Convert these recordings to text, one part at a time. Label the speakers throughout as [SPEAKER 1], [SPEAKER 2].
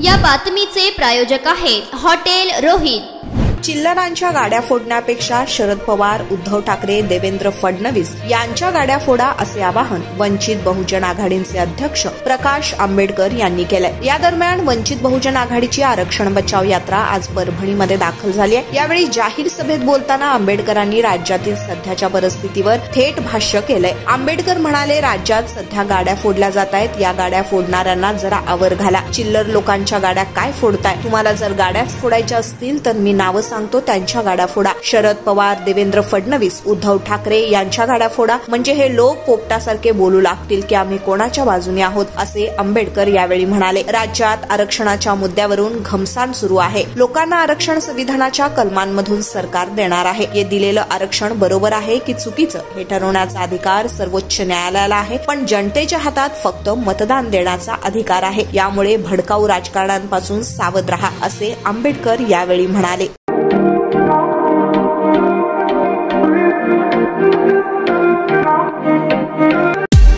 [SPEAKER 1] या बातमीचे प्रायोजक आहेत हॉटेल रोहित।
[SPEAKER 2] चिल्लरांच्या गाड्या फोडण्यापेक्षा शरद पवार, उद्धव ठाकरे, देवेंद्र फडणवीस यांच्या गाड्या फोडा असे आवाहन वंचित बहुजन आघाडीचे अध्यक्ष प्रकाश आंबेडकर यांनी केलंय। या दरम्यान वंचित बहुजन आघाडीची आरक्षण बचाव यात्रा आज परभणीमध्ये दाखल झाली आहे। यावेळी जाहीर सभेत बोलताना आंबेडकरांनी राज्यातील सध्याच्या परिस्थितीवर थेट भाष्य केलंय। आंबेडकर म्हणाले, राज्यात सध्या गाड्या फोडल्या जात आहेत, या गाड्या फोडणाऱ्यांना जरा आवर घाला। चिल्लर लोकांच्या गाड्या काय फोडताय? तुम्हाला जर गाड्याच फोडायच्या असतील तर मी नाव सांगतो, त्यांच्या गाड्या फोडा। शरद पवार, देवेंद्र फडणवीस, उद्धव ठाकरे यांच्या गाड्या फोडा, म्हणजे हे लोक पोपटासारखे बोलू लागतील की आम्ही कोणाच्या बाजूने आहोत, असे आंबेडकर यावेळी म्हणाले। राज्यात आरक्षणाच्या मुद्द्यावरून घमसान सुरू आहे। लोकांना आरक्षण संविधानाच्या कलमांमधून सरकार देणार आहे। हे दिलेलं आरक्षण बरोबर आहे की चुकीचं हे ठरवण्याचा अधिकार सर्वोच्च न्यायालयाला आहे, पण जनतेच्या हातात फक्त मतदान देण्याचा अधिकार आहे। यामुळे भडकाऊ राजकारणांपासून सावध राहा, असे आंबेडकर यावेळी म्हणाले।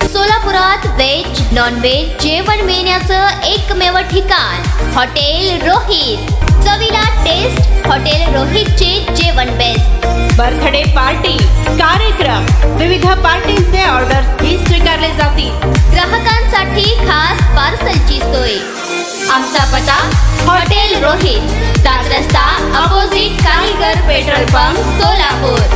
[SPEAKER 1] सोलापुरात व्हेज नॉन व्हेज जेवण मिळण्याचं एकमेव ठिकाण हॉटेल रोहित। चवीला टेस्ट, हॉटेल रोहितचे जेवण बेस्ट।
[SPEAKER 3] बर्थडे पार्टी, कार्यक्रम, विविध पार्टींचे ऑर्डर्स ही स्वीकारले जातील।
[SPEAKER 1] ग्राहकांसाठी खास पार्सलची सोय। आमचा पत्ता हॉटेल रोहित, दादर रस्ता, अपोजिट कारीगर पेट्रोल पंप, सोलापूर।